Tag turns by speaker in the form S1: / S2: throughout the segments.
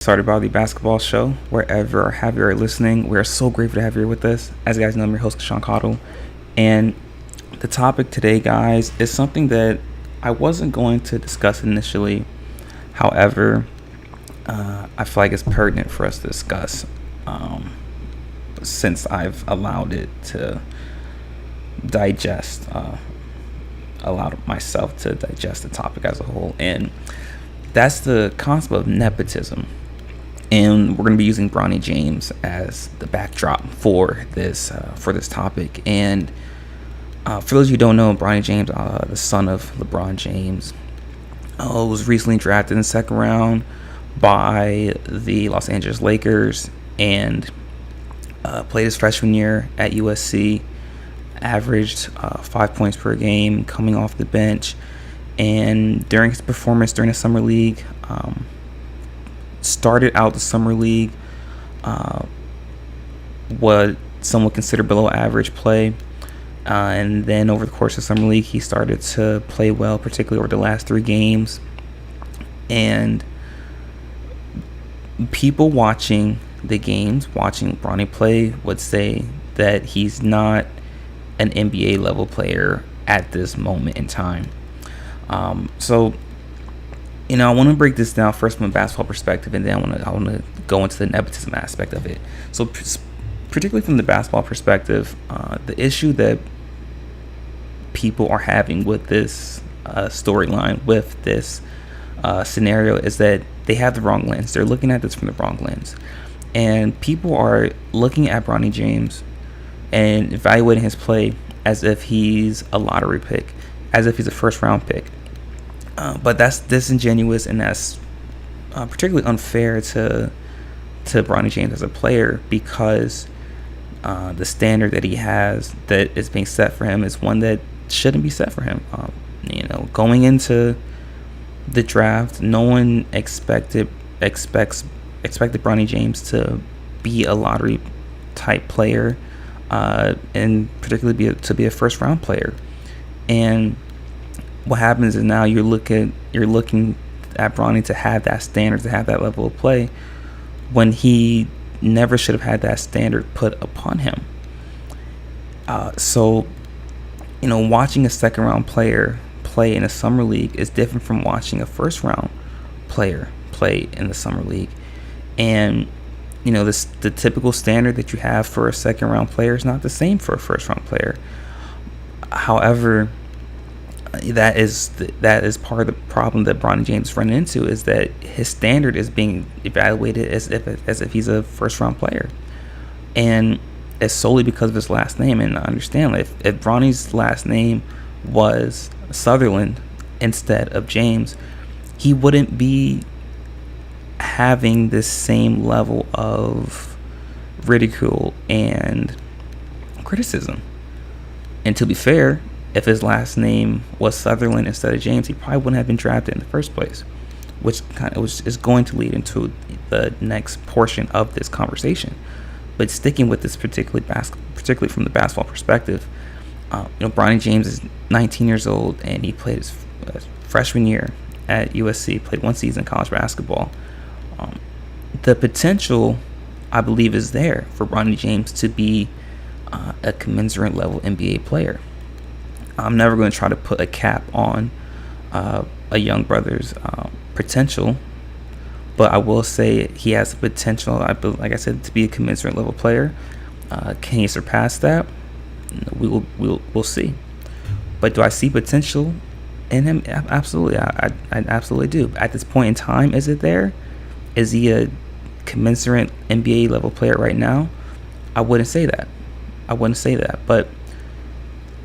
S1: Started by the basketball show, wherever or have you are listening. We're so grateful to have you here with us. As you guys know, I'm your host, Sean Cottle. And the topic today, guys, is something that I wasn't going to discuss initially. However, I feel like it's pertinent for us to discuss since I've allowed it to digest, allowed myself to digest the topic as a whole. And that's the concept of nepotism. And we're going to be using Bronny James as the backdrop for this topic. And for those of you who don't know, Bronny James, the son of LeBron James, was recently drafted in the second round by the Los Angeles Lakers and played his freshman year at USC, averaged 5 points per game coming off the bench. And during his performance during the summer league, started out the summer league what some would consider below average play, and then over the course of the summer league he started to play well, particularly over the last 3 games. And people watching the games, watching Bronny play, would say that he's not an NBA level player at this moment in time. So I want to break this down first from a basketball perspective, and then I want to go into the nepotism aspect of it. So, particularly from the basketball perspective, the issue that people are having with this storyline, with this scenario, is that they have the wrong lens. They're looking at this from the wrong lens, and people are looking at Bronny James and evaluating his play as if he's a lottery pick, as if he's a first round pick. But that's disingenuous, and that's particularly unfair to Bronny James as a player, because the standard that he has that is being set for him is one that shouldn't be set for him. Going into the draft, no one expected Bronny James to be a lottery type player, and particularly be a first round player. And what happens is now you're looking at Bronny to have that standard, to have that level of play, when he never should have had that standard put upon him. So watching a second round player play in a summer league is different from watching a first round player play in the summer league. And the typical standard that you have for a second round player is not the same for a first round player. However, that is part of the problem that Bronny James run into, is that his standard is being evaluated as if he's a first round player, and it's solely because of his last name. And I understand, if Bronny's last name was Sutherland instead of James, he wouldn't be having this same level of ridicule and criticism. And to be fair, if his last name was Sutherland instead of James, he probably wouldn't have been drafted in the first place, which is going to lead into the next portion of this conversation. But sticking with this particularly from the basketball perspective, Bronny James is 19 years old, and he played his freshman year at USC, played 1 season college basketball. The potential, I believe, is there for Bronny James to be a commensurate level NBA player. I'm never going to try to put a cap on a young brother's potential, but I will say he has the potential, like I said, to be a commensurate level player. Can he surpass that? We'll see. But do I see potential in him? Absolutely, I absolutely do. At this point in time, is it there? Is he a commensurate NBA level player right now? I wouldn't say that. But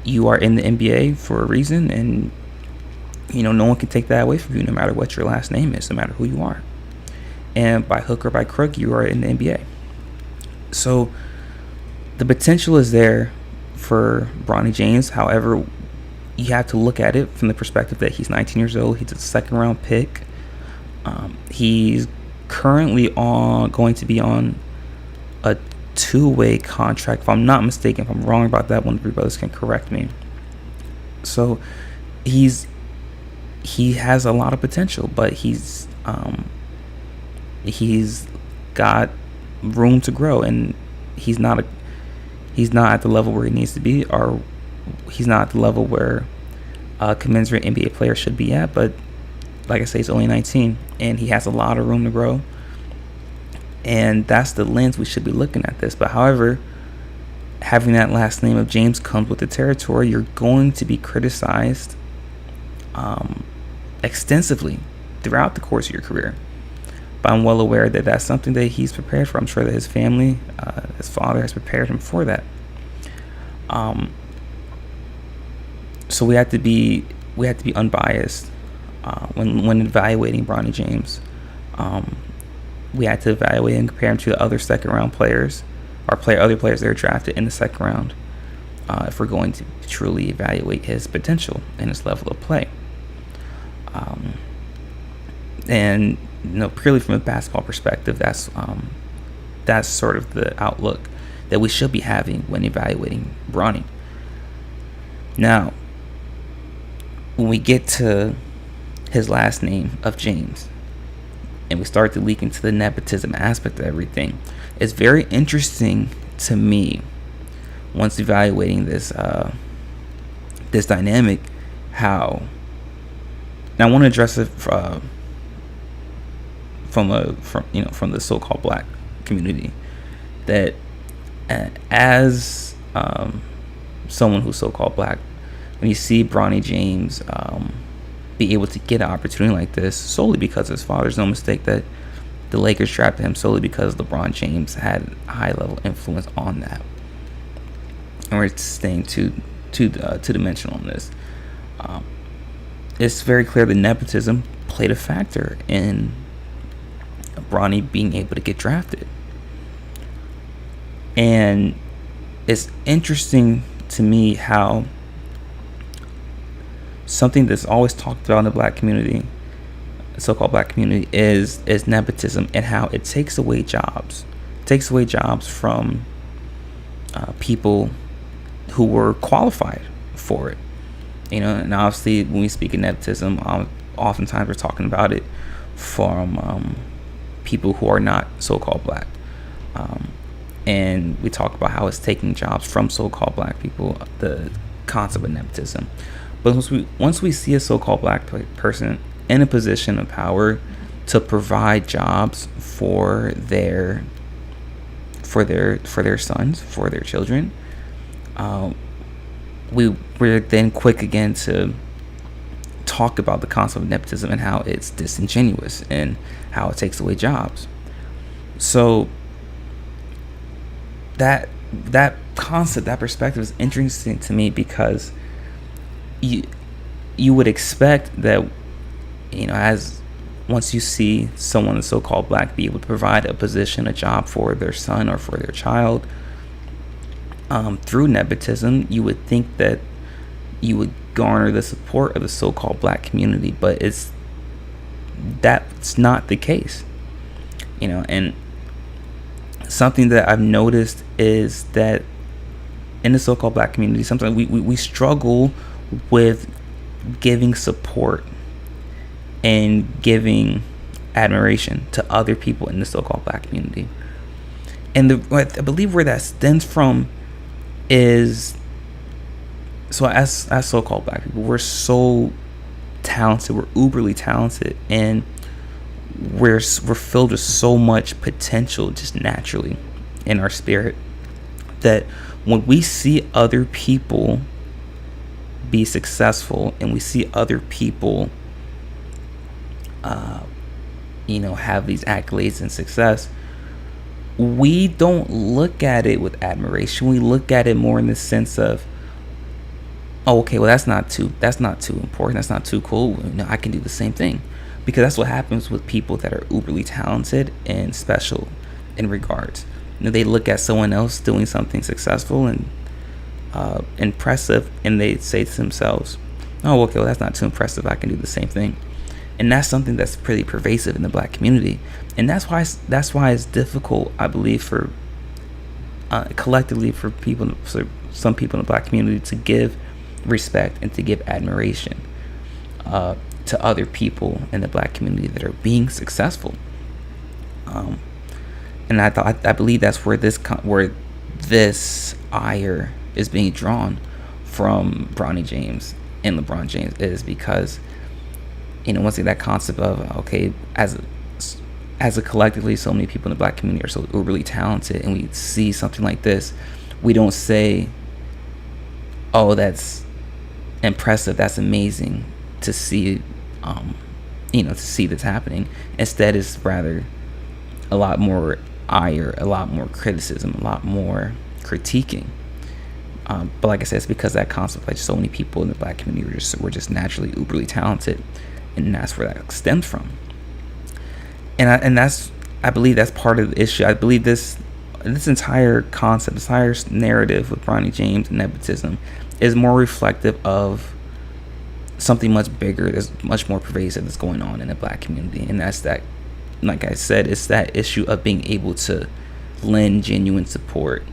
S1: you are in the NBA for a reason, and no one can take that away from you, no matter what your last name is, no matter who you are. And by hook or by crook, you are in the NBA. So the potential is there for Bronny James. However, you have to look at it from the perspective that he's 19 years old. He's a second round pick. He's currently going to be on a 2-way contract, if I'm not mistaken. If I'm wrong about that, one of your brothers can correct me. So he has a lot of potential, but he's he's got room to grow, and he's not at the level where he needs to be, or he's not at the level where a commensurate NBA player should be at. But like I say, he's only 19, and he has a lot of room to grow, and that's the lens we should be looking at this. But however, having that last name of James comes with the territory. You're going to be criticized extensively throughout the course of your career. But I'm well aware that that's something that he's prepared for. I'm sure that his family, his father, has prepared him for that. So we have to be unbiased when evaluating Bronny James. We had to evaluate and compare him to the other second round players, or other players that are drafted in the second round, if we're going to truly evaluate his potential and his level of play. And purely from a basketball perspective, that's sort of the outlook that we should be having when evaluating Bronny. Now, when we get to his last name of James, and we start to leak into the nepotism aspect of everything, it's very interesting to me, once evaluating this this dynamic, how. Now, I want to address it from the so-called black community, that as someone who's so-called black, when you see Bronny James be able to get an opportunity like this solely because of his father, there's no mistake that the Lakers drafted him solely because LeBron James had a high-level influence on that. And we're staying two-dimensional on this. It's very clear that nepotism played a factor in Bronny being able to get drafted. And it's interesting to me how something that's always talked about in the black community, so-called black community, is nepotism, and how it takes away jobs. It takes away jobs from people who were qualified for it. And obviously when we speak of nepotism, oftentimes we're talking about it from people who are not so-called black. And we talk about how it's taking jobs from so-called black people, the concept of nepotism. But once we see a so-called black person in a position of power to provide jobs for their sons, for their children, we're then quick again to talk about the concept of nepotism and how it's disingenuous and how it takes away jobs. So that concept, that perspective is interesting to me, because you would expect that, as once you see someone that's so-called black be able to provide a position, a job for their son or for their child through nepotism, you would think that you would garner the support of the so-called black community. But that's not the case. And something that I've noticed is that in the so-called black community, sometimes we struggle with giving support and giving admiration to other people in the so-called black community. And I believe where that stems from is, so as so-called black people, we're so talented, we're uberly talented, and we're filled with so much potential just naturally in our spirit, that when we see other people be successful and we see other people have these accolades and success, we don't look at it with admiration. We look at it more in the sense of, oh, okay, well, that's not too important, that's not too cool, I can do the same thing. Because that's what happens with people that are uberly talented and special in regards. They look at someone else doing something successful and impressive, and they say to themselves, oh, okay, well, that's not too impressive, I can do the same thing. And that's something that's pretty pervasive in the black community. And that's why it's difficult, I believe, for collectively for some people in the black community to give respect and to give admiration to other people in the black community that are being successful. And I believe that's where this ire is being drawn from Bronny James and LeBron James, is because, once again, that concept of, okay, as a collectively, so many people in the black community are so uberly talented, and we see something like this, we don't say, oh, that's impressive, that's amazing to see, to see this happening. Instead, it's rather a lot more ire, a lot more criticism, a lot more critiquing. But like I said, it's because that concept, like, so many people in the black community were just naturally uberly talented, and that's where that stems from. And I believe that's part of the issue. I believe this entire concept, this entire narrative with Bronny James and nepotism is more reflective of something much bigger, that's much more pervasive, that's going on in the black community. And that's that, like I said, it's that issue of being able to lend genuine support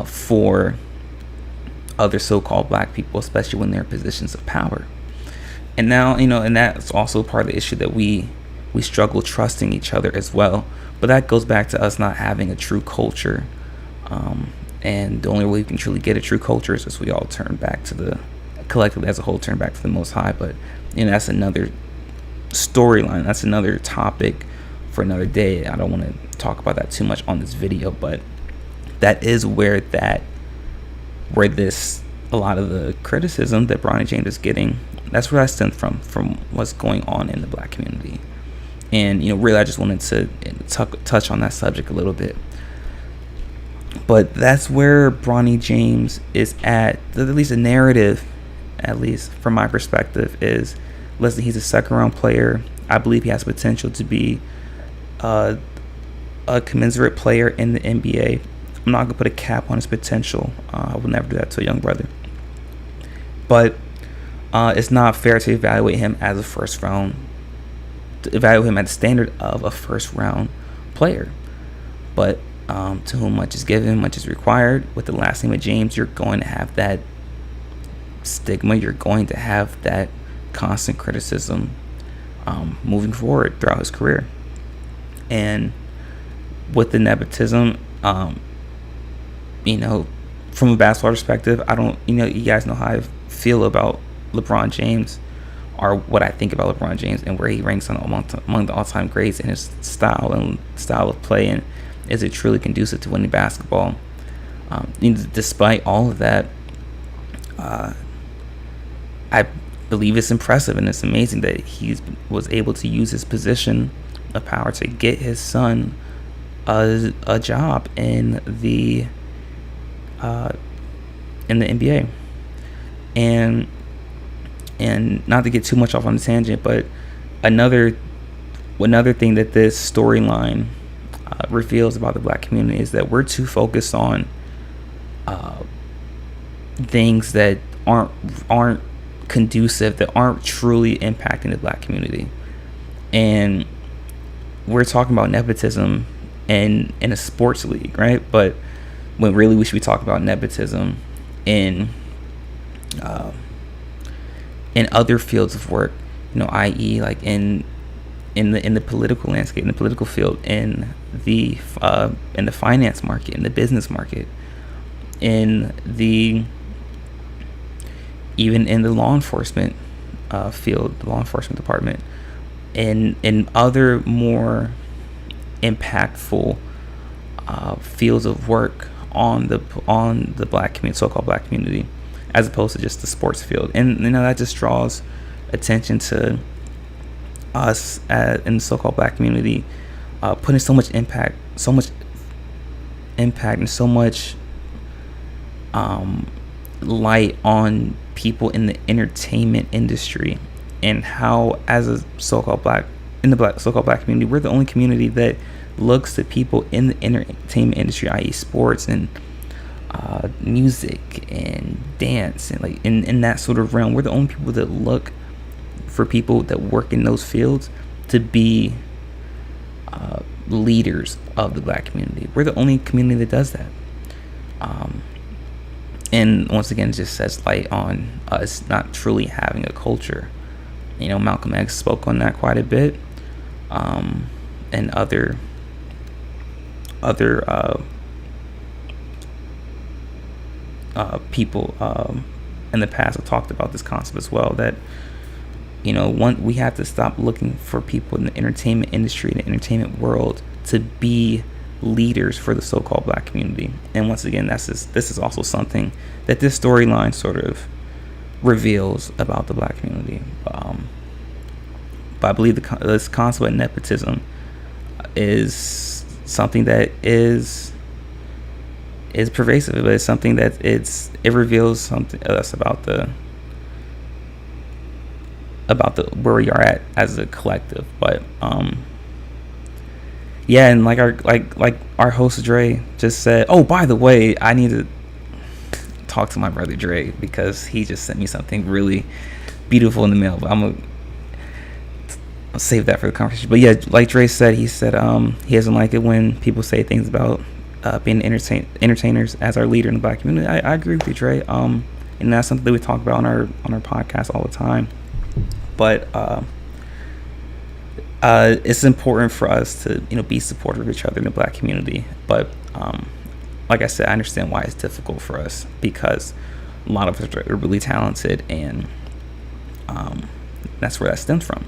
S1: for other so-called black people, especially when they're in positions of power. And now, and that's also part of the issue, that we struggle trusting each other as well. But that goes back to us not having a true culture. And the only way we can truly get a true culture is if we all turn back to the, collectively as a whole, turn back to the Most High. But that's another storyline. That's another topic for another day. I don't want to talk about that too much on this video, but that is where a lot of the criticism that Bronny James is getting, that's where that stems from what's going on in the black community. And really, I just wanted to touch on that subject a little bit. But that's where Bronny James is at least a narrative, at least from my perspective, is, listen, he's a second round player. I believe he has potential to be a commensurate player in the NBA. I'm not going to put a cap on his potential. I will never do that to a young brother. But it's not fair to evaluate him as a first round, to evaluate him at the standard of a first round player. But to whom much is given, much is required. With the last name of James, you're going to have that stigma. You're going to have that constant criticism moving forward throughout his career. And with the nepotism, from a basketball perspective, I don't, you guys know how I feel about LeBron James, or what I think about LeBron James, and where he ranks among the all-time greats in his style of play, and is it truly conducive to winning basketball. Despite all of that, I believe it's impressive and it's amazing that he was able to use his position of power to get his son a job in the NBA. And not to get too much off on the tangent, but another thing that this storyline reveals about the black community is that we're too focused on things that aren't conducive, that aren't truly impacting the black community. And we're talking about nepotism in a sports league, right? But when really we should be talking about nepotism in other fields of work, i.e., like in the political landscape, in the political field, in the finance market, in the business market, even in the law enforcement field, the law enforcement department, in other more impactful fields of work on the black community, so-called black community, as opposed to just the sports field. And that just draws attention to us in the so-called black community, putting so much impact and so much light on people in the entertainment industry, and how, as a so-called black community, we're the only community that looks to people in the entertainment industry, i.e. sports and music and dance, and like in that sort of realm. We're the only people that look for people that work in those fields to be leaders of the black community. We're the only community that does that. And once again, it just sets light on us not truly having a culture. Malcolm X spoke on that quite a bit, and other other people in the past have talked about this concept as well, that we have to stop looking for people in the entertainment industry, the entertainment world, to be leaders for the so-called black community. And once again, this is also something that this storyline sort of reveals about the black community. But I believe this concept of nepotism is something that is pervasive, but it's something that it reveals something else about the where we are at as a collective. But yeah, and like our host Dre just said, oh, by the way, I need to talk to my brother Dre, because he just sent me something really beautiful in the mail, but I'll save that for the conversation. But yeah, like Dre said, he said he doesn't like it when people say things about being entertainers as our leader in the black community. I agree with you, Dre. And that's something that we talk about on our podcast all the time. But it's important for us to be supportive of each other in the black community. But like I said, I understand why it's difficult for us, because a lot of us are really talented, and that's where that stems from.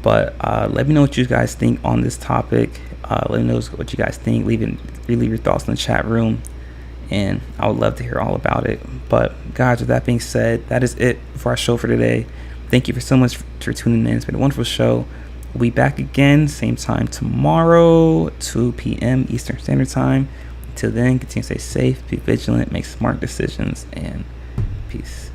S1: But let me know what you guys think on this topic. Let me know what you guys think. Leave your thoughts in the chat room, and I would love to hear all about it. But guys, with that being said, that is it for our show for today. Thank you so much for tuning in. It's been a wonderful show. We'll be back again, same time tomorrow, 2 p.m. Eastern Standard Time. Until then, continue to stay safe, be vigilant, make smart decisions, and peace.